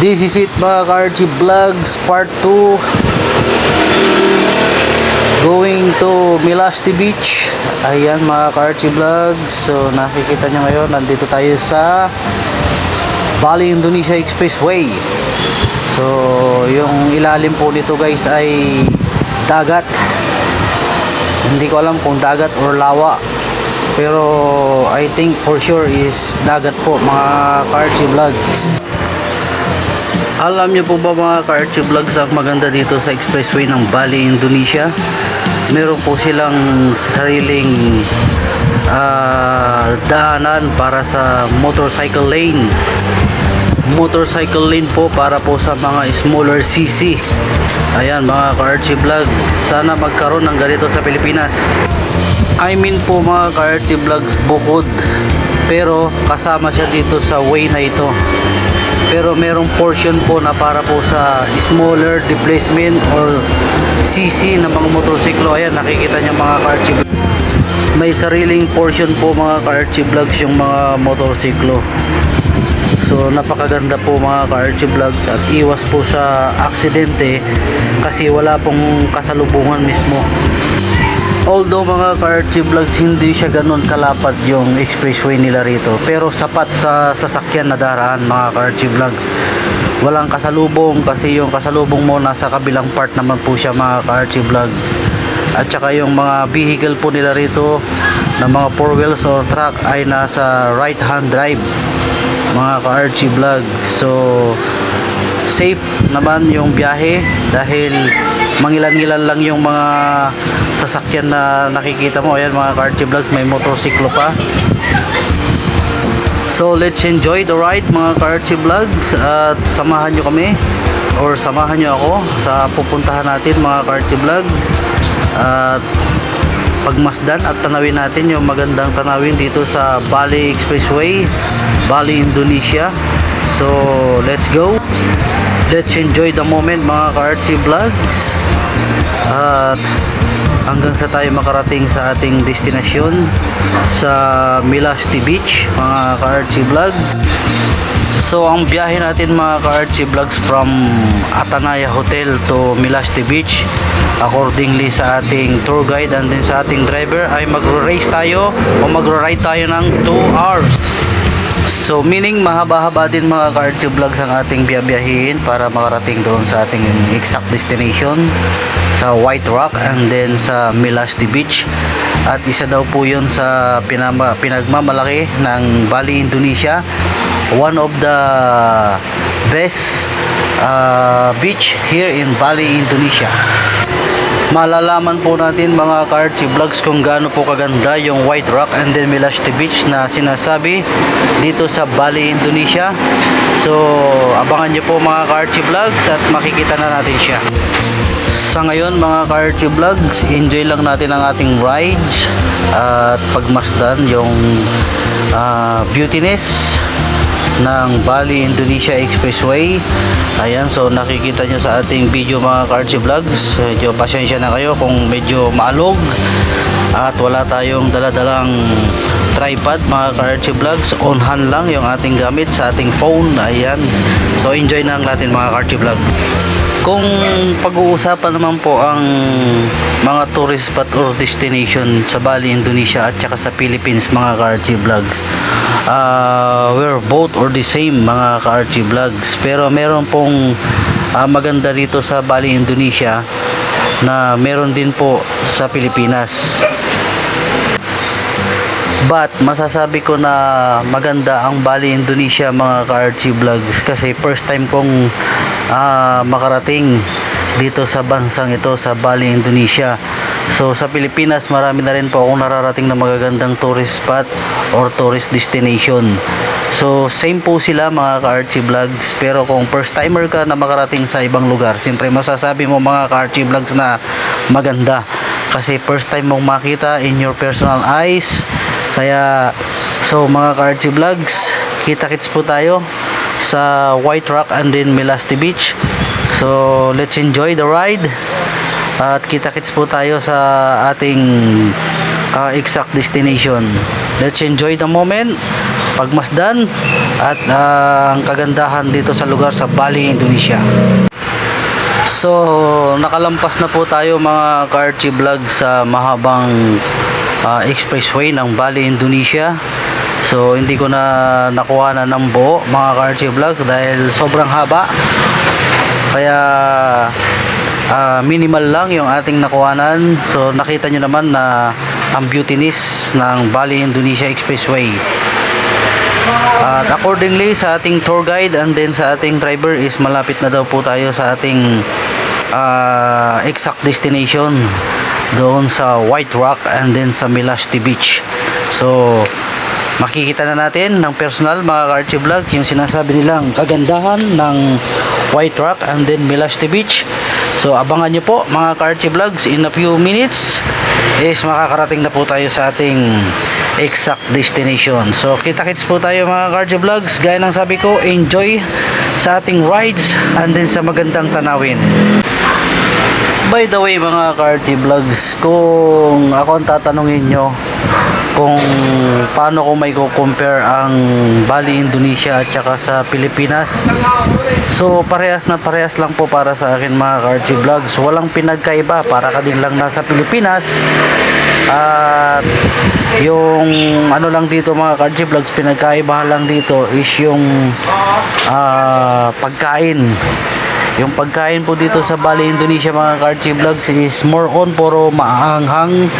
This is it mga ka-Archie Vlogs Part 2. Going to Milasti Beach. Ayan mga ka-Archie Vlogs. So nakikita nyo ngayon, nandito tayo sa Bali Indonesia Expressway. So yung ilalim po nito guys ay dagat. Hindi ko alam kung dagat or lawa, pero I think for sure is dagat po mga ka-Archie Vlogs. Alam niyo po ba mga ka-Archie Vlogs, ang maganda dito sa expressway ng Bali, Indonesia? Meron po silang sariling daanan para sa motorcycle lane. Motorcycle lane po para po sa mga smaller CC. Ayan mga ka-Archie Vlogs, sana magkaroon ng ganito sa Pilipinas. I mean po mga ka-Archie Vlogs, bukod, pero kasama siya dito sa way na ito. Pero merong portion po na para po sa smaller displacement or CC na mga motorsiklo. Ayan, nakikita niyo mga ka-Archie Vlogs, may sariling portion po mga ka-Archie Vlogs yung mga motorsiklo. So napakaganda po mga ka-Archie Vlogs, at iwas po sa aksidente kasi wala pong kasalubungan mismo. Although mga ka-Archie Vlogs, hindi siya ganun kalapad yung expressway nila rito, pero sapat sa sasakyan na daraan mga ka-Archie Vlogs. Walang kasalubong kasi yung kasalubong mo nasa kabilang part naman po siya mga ka-Archie Vlogs. At saka yung mga vehicle po nila rito na mga 4 wheels or truck ay nasa right hand drive mga ka-Archie Vlogs. So safe naman yung biyahe dahil mangilan-ngilan lang yung mga sasakyan na nakikita mo. Ayan mga ka-Archie Vlogs, may motorsiklo pa. So let's enjoy the ride mga ka-Archie Vlogs, at samahan nyo kami or samahan nyo ako sa pupuntahan natin mga ka-Archie Vlogs, at pagmasdan at tanawin natin yung magandang tanawin dito sa Bali Expressway, Bali, Indonesia. So let's go, let's enjoy the moment mga ka-Archie Vlogs, at hanggang sa tayo makarating sa ating destinasyon sa Milasti Beach mga ka-Archie Vlogs. So ang biyahe natin mga ka-Archie Vlogs from Atanaya Hotel to Milasti Beach, accordingly sa ating tour guide and din sa ating driver, ay magro-race tayo o magro-ride tayo ng 2 hours. So meaning mahaba-haba din mga ka-Archie Vlogs ang ating biyabiyahin para makarating doon sa ating exact destination sa White Rock and then sa Milasti Beach. At isa daw po yun sa pinagmamalaki ng Bali, Indonesia, one of the best beach here in Bali, Indonesia. Malalaman po natin mga ka-Archie Vlogs kung gaano po kaganda yung White Rock and then Milasti Beach na sinasabi dito sa Bali, Indonesia. So abangan nyo po mga ka-Archie Vlogs at makikita na natin siya. Sa ngayon mga ka-Archie Vlogs, enjoy lang natin ang ating rides at pagmasdan yung beautiness ng Bali Indonesia Expressway. Ayan, so nakikita nyo sa ating video mga ka-Archie Vlogs, medyo pasensya na kayo kung medyo maalog at wala tayong daladalang tripod mga ka-Archie Vlogs. On hand lang yung ating gamit sa ating phone. Ayan, so enjoy na natin mga ka-Archie Vlogs. Kung pag-uusapan naman po ang mga tourist spot or destination sa Bali, Indonesia at saka sa Philippines mga ka-Archie Vlogs, we're both or the same mga ka-Archie Vlogs, pero meron pong maganda dito sa Bali, Indonesia na meron din po sa Pilipinas. But masasabi ko na maganda ang Bali, Indonesia mga ka-Archie Vlogs kasi first time kong makarating dito sa bansang ito sa Bali, Indonesia. So sa Pilipinas marami na rin po akong nararating na magagandang tourist spot or tourist destination. So same po sila mga ka-Archie Vlogs, pero kung first timer ka na makarating sa ibang lugar, siyempre masasabi mo mga ka-Archie Vlogs na maganda kasi first time mong makita in your personal eyes. Kaya so mga ka-Archie Vlogs, kita-kits po tayo sa White Rock and then Milasti Beach. So let's enjoy the ride at kita-kits po tayo sa ating exact destination. Let's enjoy the moment pagmasdan at ang kagandahan dito sa lugar sa Bali, Indonesia. So nakalampas na po tayo mga ka-Archie Vlog sa mahabang expressway ng Bali, Indonesia. So hindi ko na nakuha na ng buo mga ka-Archie Vlog dahil sobrang haba, kaya minimal lang yung ating nakuhanan. So nakita nyo naman na ang beautiness ng Bali, Indonesia Expressway. At accordingly sa ating tour guide and then sa ating driver is malapit na daw po tayo sa ating exact destination doon sa White Rock and then sa Melasti Beach. So makikita na natin ng personal mga ka-Archie Vlog yung sinasabi nilang kagandahan ng White Rock and then Melasti Beach. So abangan nyo po mga ka-Archie Vlogs, in a few minutes is makakarating na po tayo sa ating exact destination. So kita-kits po tayo mga ka-Archie Vlogs. Gaya ng sabi ko, enjoy sa ating rides and then sa magandang tanawin. By the way mga ka-Archie Vlogs, kung ako ang tatanungin nyo kung paano ko may compare ang Bali, Indonesia at saka sa Pilipinas, so parehas na parehas lang po para sa akin mga ka-Archie Vlogs. Walang pinagkaiba, para ka din lang nasa Pilipinas. At yung ano lang dito mga ka-Archie Vlogs, pinagkaibahan lang dito is yung pagkain. Yung pagkain po dito sa Bali, Indonesia mga ka-Archie Vlogs is more on puro maanghang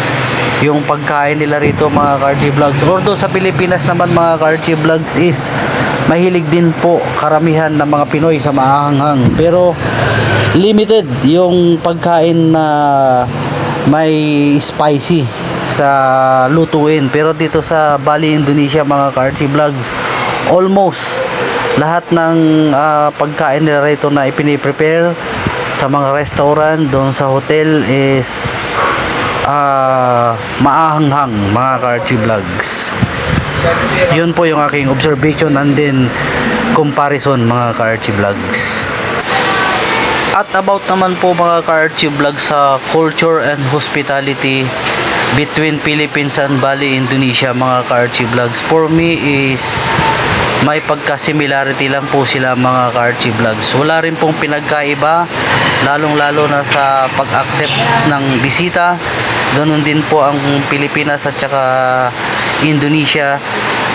yung pagkain nila rito mga ka-Archie Vlogs. Although sa Pilipinas naman mga ka-Archie Vlogs is mahilig din po karamihan ng mga Pinoy sa maanghang, pero limited yung pagkain na may spicy sa lutuin. Pero dito sa Bali, Indonesia mga ka-Archie Vlogs, almost lahat ng pagkain nila rito na ipiniprepare sa mga restaurant, doon sa hotel is maahanghang mga ka-Archie Vlogs. Yun po yung aking observation and then comparison mga ka-Archie Vlogs. At about naman po mga ka-Archie Vlogs sa culture and hospitality between Philippines and Bali, Indonesia mga ka-Archie Vlogs, for me is may pagka-similarity lang po sila mga ka-Archie Vlogs. Wala rin pong pinagkaiba, lalong-lalo na sa pag-accept ng bisita. Ganun din po ang Pilipinas at saka Indonesia.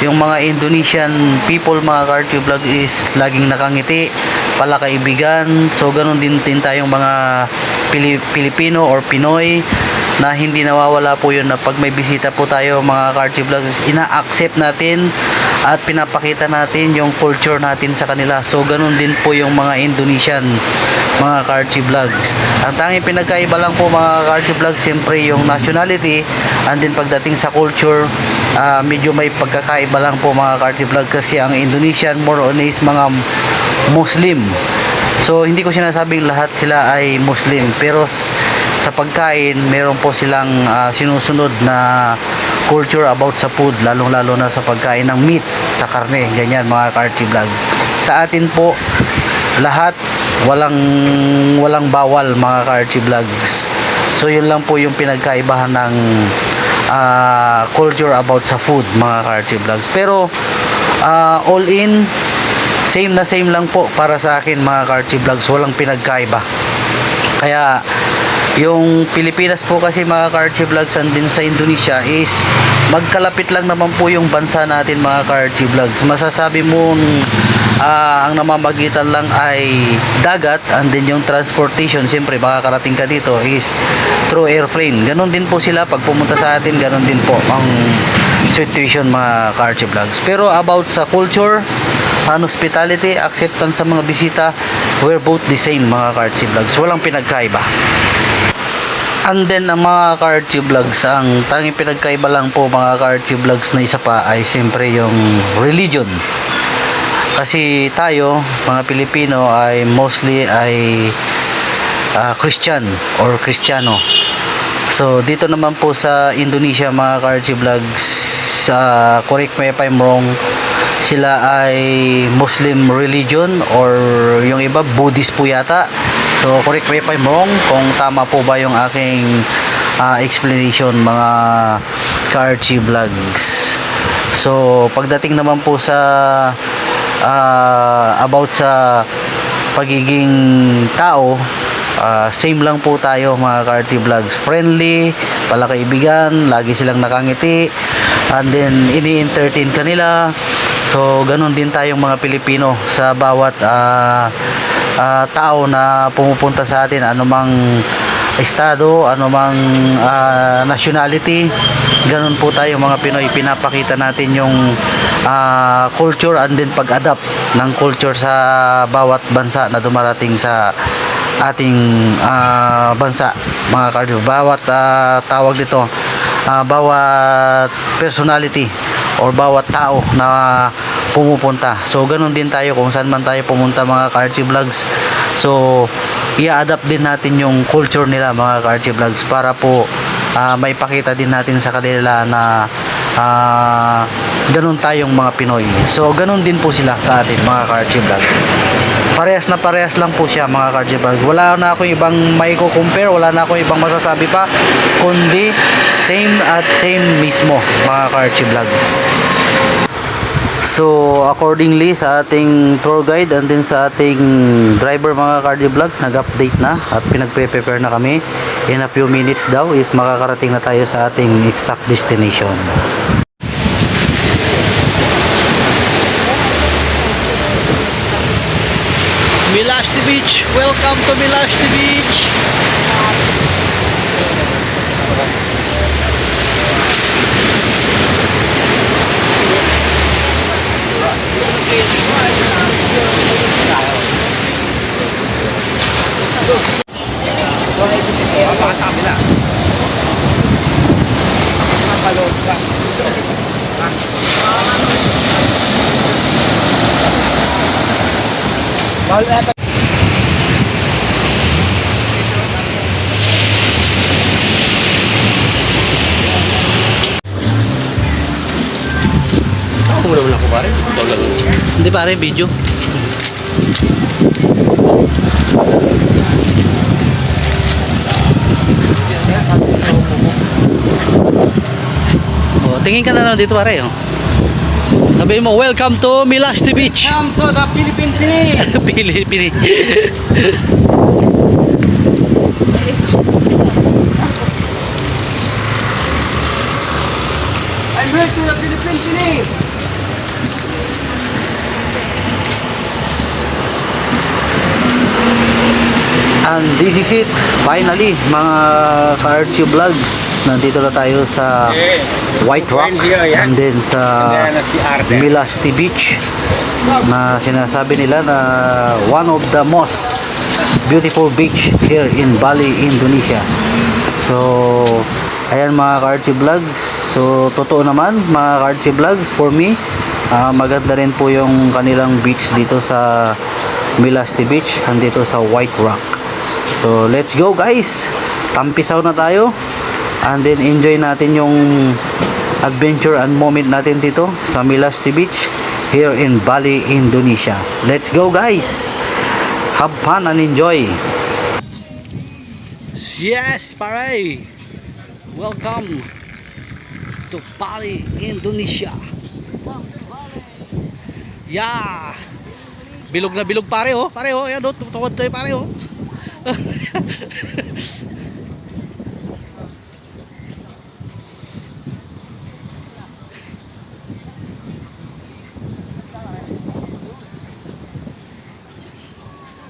Yung mga Indonesian people mga ka-Archie Vlog is laging nakangiti, palakaibigan. So ganun din tayong mga Pilipino or Pinoy na hindi nawawala po yun na pag may bisita po tayo mga ka-Archie Vlogs, ina-accept natin at pinapakita natin yung culture natin sa kanila. So ganun din po yung mga Indonesian mga ka-Archie Vlogs. Ang tanging pinagkaiba lang po mga ka-Archie Vlogs, siyempre yung nationality, and then pagdating sa culture, medyo may pagkakaiba lang po mga ka-Archie Vlogs, kasi ang Indonesian more on is mga Muslim. So hindi ko sinasabing lahat sila ay Muslim, pero sa pagkain meron po silang sinusunod na culture about sa food, lalong-lalo na sa pagkain ng meat, sa karne, ganyan mga ka-Archie Vlogs. Sa atin po lahat walang bawal mga ka-Archie Vlogs. So yun lang po yung pinagkaibahan ng culture about sa food mga ka-Archie Vlogs. Pero all in same na same lang po para sa akin mga ka-Archie Vlogs, walang pinagkaiba. Kaya yung Pilipinas po kasi mga ka-Archie Vlogs and din sa Indonesia is magkalapit lang naman po yung bansa natin mga ka-Archie Vlogs. Masasabi mo ang namamagitan lang ay dagat, and then yung transportation, siyempre makakarating ka dito is through airplane. Ganon din po sila pag pumunta sa atin, ganon din po ang situation mga ka-Archie Vlogs. Pero about sa culture and hospitality, acceptance sa mga bisita, we're both the same mga ka-Archie Vlogs, walang pinagkaiba. And then ang mga ka-Archie Vlogs, ang tanging pinagkaiba lang po mga ka-Archie Vlogs na isa pa ay siyempre yung religion. Kasi tayo mga Pilipino ay mostly ay Christian or Kristiyano. So dito naman po sa Indonesia mga ka-Archie Vlogs, correct me if I'm wrong, sila ay Muslim religion or yung iba Buddhist po yata. So correct me if I'm wrong kung tama po ba yung aking explanation mga ka-Archie Vlogs. So pagdating naman po sa about sa pagiging tao, same lang po tayo mga ka-RT Vlogs. Friendly, palakaibigan, lagi silang nakangiti, and then ini-entertain kanila. So ganun din tayong mga Pilipino sa bawat tao na pumupunta sa atin, anumang estado, anumang nationality. Ganun po tayo mga Pinoy, pinapakita natin yung culture and then pag-adapt ng culture sa bawat bansa na dumarating sa ating bansa mga kardio. Bawat tawag dito, bawat personality or bawat tao na pumupunta. So ganun din tayo kung saan man tayo pumunta mga ka-RT Vlogs. So i-adapt din natin yung culture nila mga ka-RT Vlogs para po may pakita din natin sa kanila na ganun tayong mga Pinoy. So ganun din po sila sa atin mga ka-RT Vlogs. Parehas na parehas lang po siya mga ka-RT Vlogs. Wala na akong ibang may compare, wala na akong ibang masasabi pa, kundi same at same mismo mga ka-RT Vlogs. So accordingly sa ating tour guide and din sa ating driver mga ka-RT Vlogs, nag-update na at pinagpe-prepare na kami. In a few minutes daw is makakarating na tayo sa ating exact destination. Milashti Beach, welcome to Milashti Beach. Ako naman ako pare. Ikaw lang. Hindi pare, video. Oh, tingin ka na lang dito pare. Oh. Sabihin mo, welcome to Milashti Beach. Come to the Philippine Sea. Pili. I'm here to the Philippine Sea. And this is it, finally mga ka-RT Vlogs, nandito na tayo sa White Rock and then sa Milashti Beach na sinasabi nila na one of the most beautiful beach here in Bali, Indonesia. So ayan mga ka-RT Vlogs, so totoo naman mga ka-RT Vlogs, for me maganda rin po yung kanilang beach dito sa Milashti Beach and dito sa White Rock. So let's go guys, tampisaw na tayo and then enjoy natin yung adventure and moment natin dito sa Milashti Beach here in Bali, Indonesia. Let's go guys, have fun and enjoy. Yes pare, welcome to Bali, Indonesia. Yeah, bilog na bilog pare oh, ayan oh, tutawad tayo pare oh.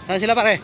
Saan sila pare?